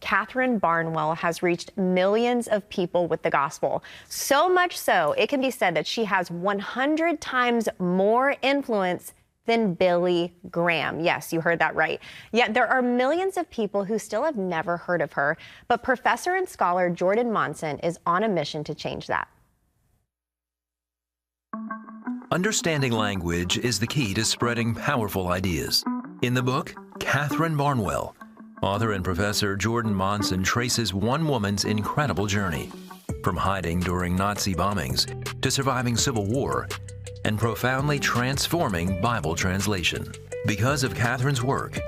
Katherine Barnwell has reached millions of people with the gospel. So much so, it can be said that she has 100 times more influence than Billy Graham. Yes, you heard that right. Yet there are millions of people who still have never heard of her. But professor and scholar Jordan Manson is on a mission to change that. Understanding language is the key to spreading powerful ideas. In the book, Katherine Barnwell, author and professor Jordan Manson traces one woman's incredible journey, from hiding during Nazi bombings to surviving civil war and profoundly transforming Bible translation. Because of Katherine's work,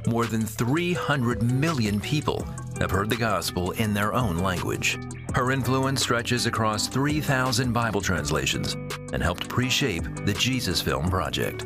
more than 300 million people have heard the gospel in their own language. Her influence stretches across 3,000 Bible translations and helped pre-shape the Jesus Film Project.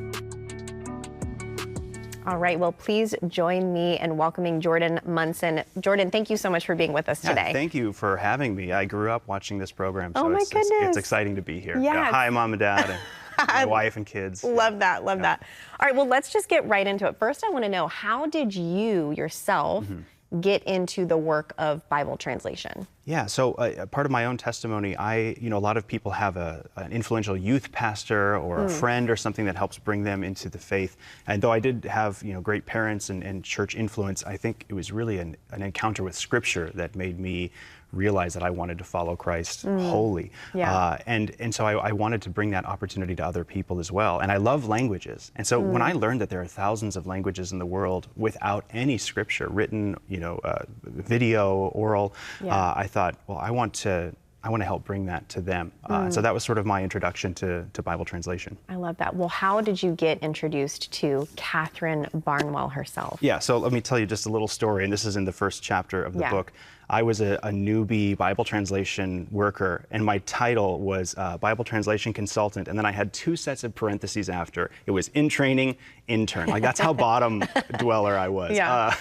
All right, well, please join me in welcoming Jordan Manson. Jordan, thank you so much for being with us today. Thank you for having me. I grew up watching this program, so oh my goodness. It's exciting to be here. Yes. Yeah, hi, Mom and Dad, and my wife and kids. Love that, love that. All right, well, let's just get right into it. First, I want to know, how did you yourself get into the work of Bible translation? Yeah, so part of my own testimony, a lot of people have an influential youth pastor or a friend or something that helps bring them into the faith. And though I did have, great parents and church influence, I think it was really an encounter with Scripture that made me realize that I wanted to follow Christ wholly. Yeah. And so I wanted to bring that opportunity to other people as well. And I love languages. And so when I learned that there are thousands of languages in the world without any Scripture, written, video, oral, I thought, well, I want to help bring that to them. So that was sort of my introduction to Bible translation. I love that. Well, how did you get introduced to Katherine Barnwell herself? Yeah, so let me tell you just a little story, and this is in the first chapter of the book. I was a newbie Bible translation worker, and my title was Bible translation consultant, and then I had 2 sets of parentheses after. It was in training, intern. Like, that's how bottom dweller I was. Yeah.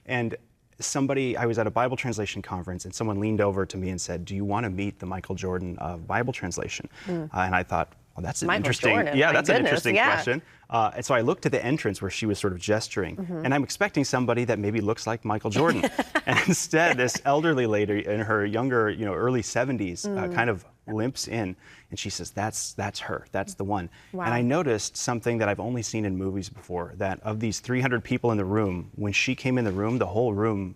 And I was at a Bible translation conference, and someone leaned over to me and said, "Do you want to meet the Michael Jordan of Bible translation?" And I thought, well, that's an interesting question. And so I looked at the entrance where she was sort of gesturing, and I'm expecting somebody that maybe looks like Michael Jordan. And instead, this elderly lady in her younger, early 70s kind of limps in, and she says, that's her, that's the one. Wow. And I noticed something that I've only seen in movies before, that of these 300 people in the room, when she came in the room, the whole room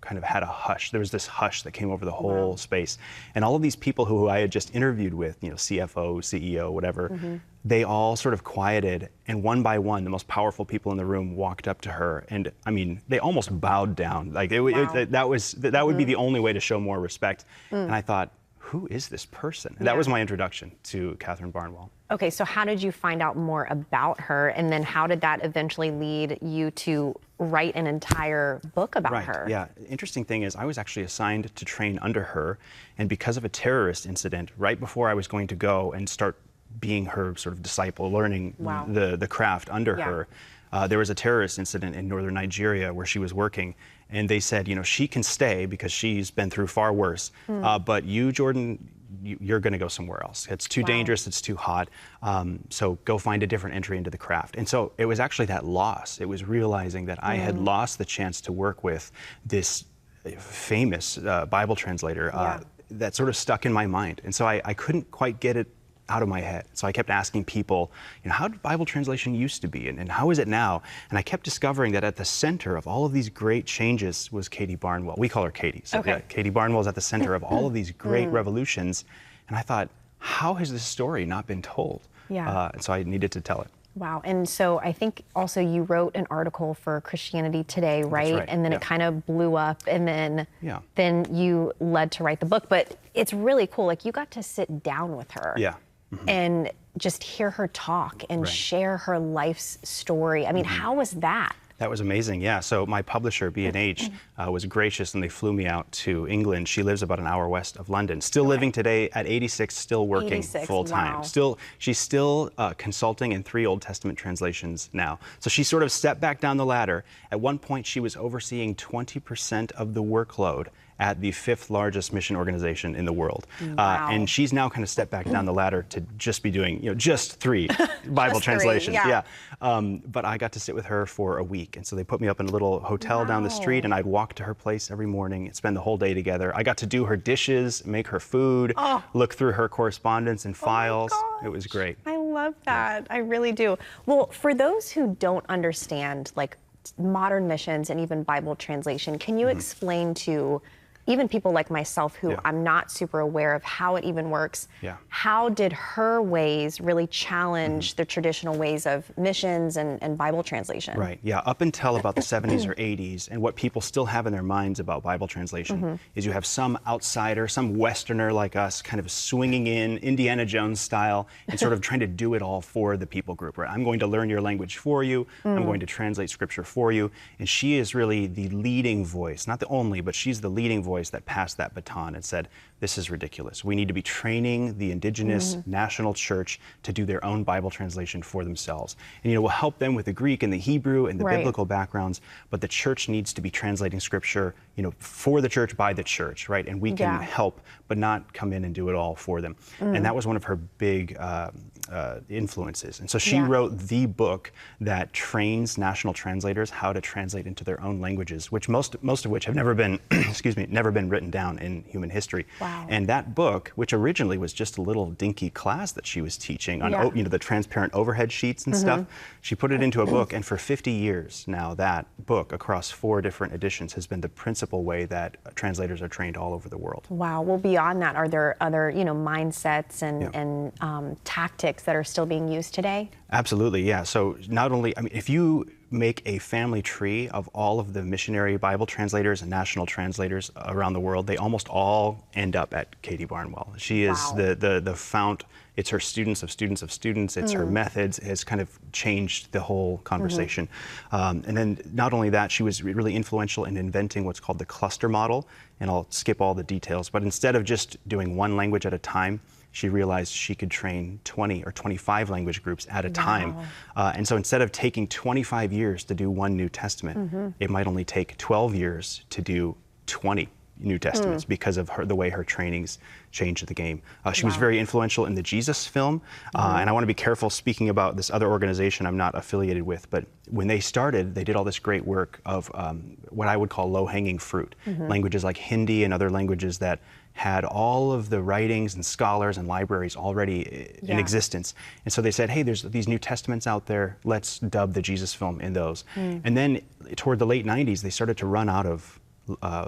kind of had a hush. There was this hush that came over the whole space. And all of these people who I had just interviewed with, CFO, CEO, whatever, they all sort of quieted, and one by one, the most powerful people in the room walked up to her, and I mean, they almost bowed down. Like that would be the only way to show more respect. And I thought, who is this person? And that was my introduction to Katherine Barnwell. Okay, so how did you find out more about her, and then how did that eventually lead you to write an entire book about her? Yeah, interesting thing is I was actually assigned to train under her, and because of a terrorist incident, right before I was going to go and start being her sort of disciple, learning the craft under her, there was a terrorist incident in northern Nigeria where she was working, and they said, she can stay because she's been through far worse, but you, Jordan, you're going to go somewhere else. It's too dangerous, it's too hot, so go find a different entry into the craft. And so it was actually that loss. It was realizing that I had lost the chance to work with this famous Bible translator that sort of stuck in my mind. And so I couldn't quite get it out of my head. So I kept asking people, how did Bible translation used to be, and how is it now? And I kept discovering that at the center of all of these great changes was Katie Barnwell. We call her Katie. So Katie Barnwell is at the center of all of these great revolutions. And I thought, how has this story not been told? And so I needed to tell it. Wow. And so I think also you wrote an article for Christianity Today, right? That's right. And then it kind of blew up, and then you led to write the book. But it's really cool. Like, you got to sit down with her. And just hear her talk and share her life's story. I mean, how was that? That was amazing, yeah. So my publisher, B&H, was gracious, and they flew me out to England. She lives about an hour west of London. Still living today at 86, still working full-time. Wow. She's still consulting in 3 Old Testament translations now. So she sort of stepped back down the ladder. At one point, she was overseeing 20% of the workload. at the 5th largest mission organization in the world. Wow. And she's now kind of stepped back down the ladder to just be doing, just 3 Bible translations. Yeah. But I got to sit with her for a week. And so they put me up in a little hotel down the street, and I'd walk to her place every morning and spend the whole day together. I got to do her dishes, make her food, look through her correspondence and files. It was great. I love that. I really do. Well, for those who don't understand, like, modern missions and even Bible translation, can you explain to even people like myself who I'm not super aware of how it even works, how did her ways really challenge the traditional ways of missions and Bible translation? Right, yeah. Up until about the 70s or 80s, and what people still have in their minds about Bible translation is you have some outsider, some Westerner like us, kind of swinging in Indiana Jones style and sort of trying to do it all for the people group, right? I'm going to learn your language for you. I'm going to translate scripture for you. And she is really the leading voice, not the only, but she's the leading voice that passed that baton and said, this is ridiculous. We need to be training the indigenous national church to do their own Bible translation for themselves. And, we'll help them with the Greek and the Hebrew and the biblical backgrounds, but the church needs to be translating scripture, for the church, by the church, right? And we can help, but not come in and do it all for them. And that was one of her big influences. And so she wrote the book that trains national translators how to translate into their own languages, which most of which have never been, never been written down in human history. Wow. And that book, which originally was just a little dinky class that she was teaching on, the transparent overhead sheets and stuff, she put it into a book. And for 50 years now, that book, across 4 different editions, has been the principal way that translators are trained all over the world. Wow. Well, beyond that, are there other, mindsets and tactics that are still being used today? Absolutely, yeah. So not only, if you make a family tree of all of the missionary Bible translators and national translators around the world, they almost all end up at Katie Barnwell. She is the fount. It's her students of students of students. It's her methods has kind of changed the whole conversation. And then not only that, she was really influential in inventing what's called the cluster model. And I'll skip all the details, but instead of just doing one language at a time, she realized she could train 20 or 25 language groups at a time. And so instead of taking 25 years to do one New Testament, it might only take 12 years to do 20 New Testaments because of the way her trainings changed the game. She was very influential in the Jesus film. And I want to be careful speaking about this other organization I'm not affiliated with, but when they started, they did all this great work of what I would call low-hanging fruit. Languages like Hindi and other languages that had all of the writings and scholars and libraries already in existence. And so they said, hey, there's these New Testaments out there, let's dub the Jesus film in those. And then toward the late 90s, they started to run out of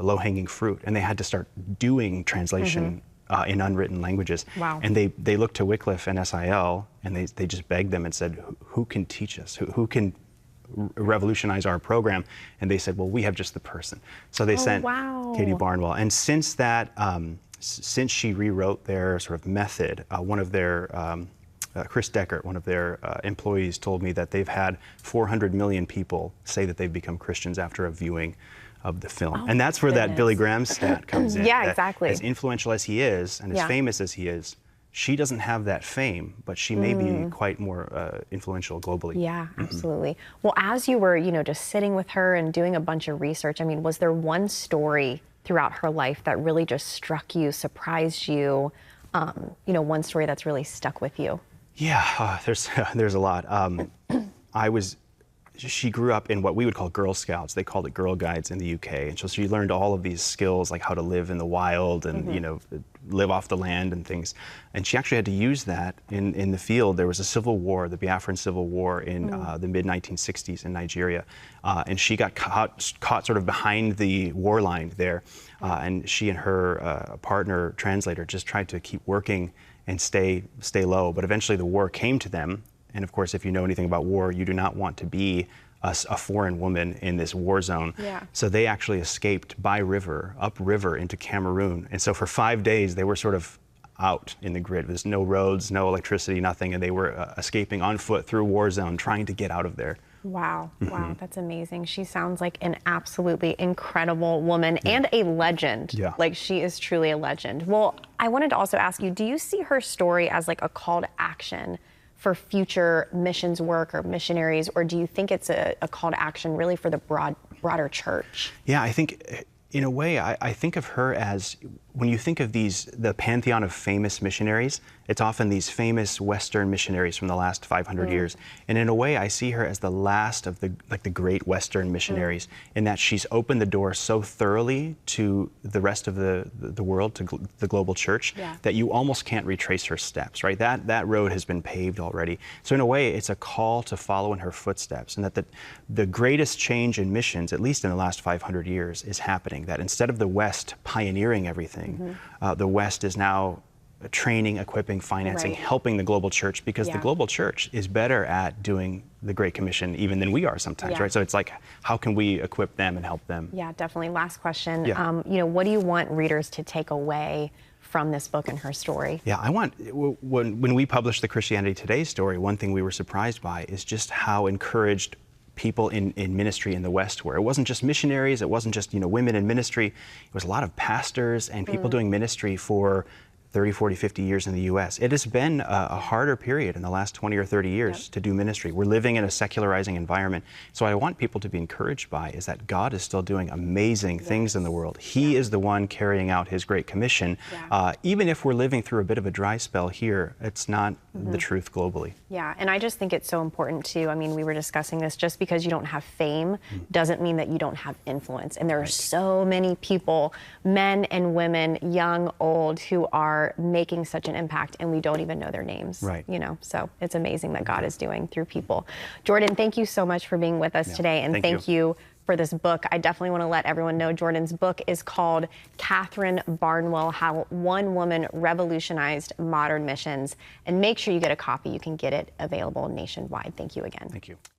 low-hanging fruit, and they had to start doing translation in unwritten languages. Wow. And they looked to Wycliffe and SIL, and they just begged them and said, who can teach us? Who can revolutionize our program? And they said, well, we have just the person. So they sent Katie Barnwell. And since that, since she rewrote their sort of method, one of their Chris Deckert, one of their employees, told me that they've had 400 million people say that they've become Christians after a viewing of the film. And that's where that Billy Graham stat comes in. Yeah, exactly. As influential as he is and as famous as he is, she doesn't have that fame, but she may be quite more influential globally. Yeah, absolutely. Well, as you were, just sitting with her and doing a bunch of research, was there one story throughout her life that really just struck you, surprised you, one story that's really stuck with you? Yeah, there's a lot. She grew up in what we would call Girl Scouts. They called it Girl Guides in the UK. And so she learned all of these skills, like how to live in the wild and, live off the land and things. And she actually had to use that in the field. There was a civil war, the Biafran Civil War in the mid-1960s in Nigeria. And she got caught sort of behind the war line there. And she and her partner translator just tried to keep working and stay low. But eventually the war came to them. And of course, if you know anything about war, you do not want to be a foreign woman in this war zone. So they actually escaped by river, upriver into Cameroon. And so for 5 days, they were sort of out in the grid. There's no roads, no electricity, nothing. And they were escaping on foot through a war zone, trying to get out of there. Wow. Wow. That's amazing. She sounds like an absolutely incredible woman and a legend. Like, she is truly a legend. Well, I wanted to also ask you, do you see her story as like a call to action for future missions work or missionaries, or do you think it's a call to action really for the broader church? Yeah, I think In a way, I think of her as, when you think of the pantheon of famous missionaries, it's often these famous Western missionaries from the last 500 years. And in a way, I see her as the last of the great Western missionaries, in that she's opened the door so thoroughly to the rest of the world, to the global church, that you almost can't retrace her steps, right? That road has been paved already. So in a way, it's a call to follow in her footsteps, and that the greatest change in missions, at least in the last 500 years, is happening. That instead of the West pioneering everything, the West is now training, equipping, financing, helping the global church, because the global church is better at doing the Great Commission even than we are sometimes, right? So it's like, how can we equip them and help them? Yeah, definitely. Last question. You know, what do you want readers to take away from this book and her story? Yeah, I want, when we published the Christianity Today story, one thing we were surprised by is just how encouraged people in ministry in the West were. It wasn't just missionaries, it wasn't just, women in ministry, it was a lot of pastors and people doing ministry for 30, 40, 50 years in the U.S. It has been a harder period in the last 20 or 30 years to do ministry. We're living in a secularizing environment. So what I want people to be encouraged by is that God is still doing amazing things in the world. He is the one carrying out His Great Commission. Even if we're living through a bit of a dry spell here, it's not the truth globally. Yeah, and I just think it's so important too. I mean, we were discussing this, just because you don't have fame doesn't mean that you don't have influence. And there are so many people, men and women, young, old, who are making such an impact, and we don't even know their names. So it's amazing that God is doing through people. Jordan, thank you so much for being with us today, and thank you for this book. I definitely want to let everyone know Jordan's book is called Katherine Barnwell, How One Woman Revolutionized Modern Missions. And make sure you get a copy. You can get it available nationwide. Thank you again. Thank you.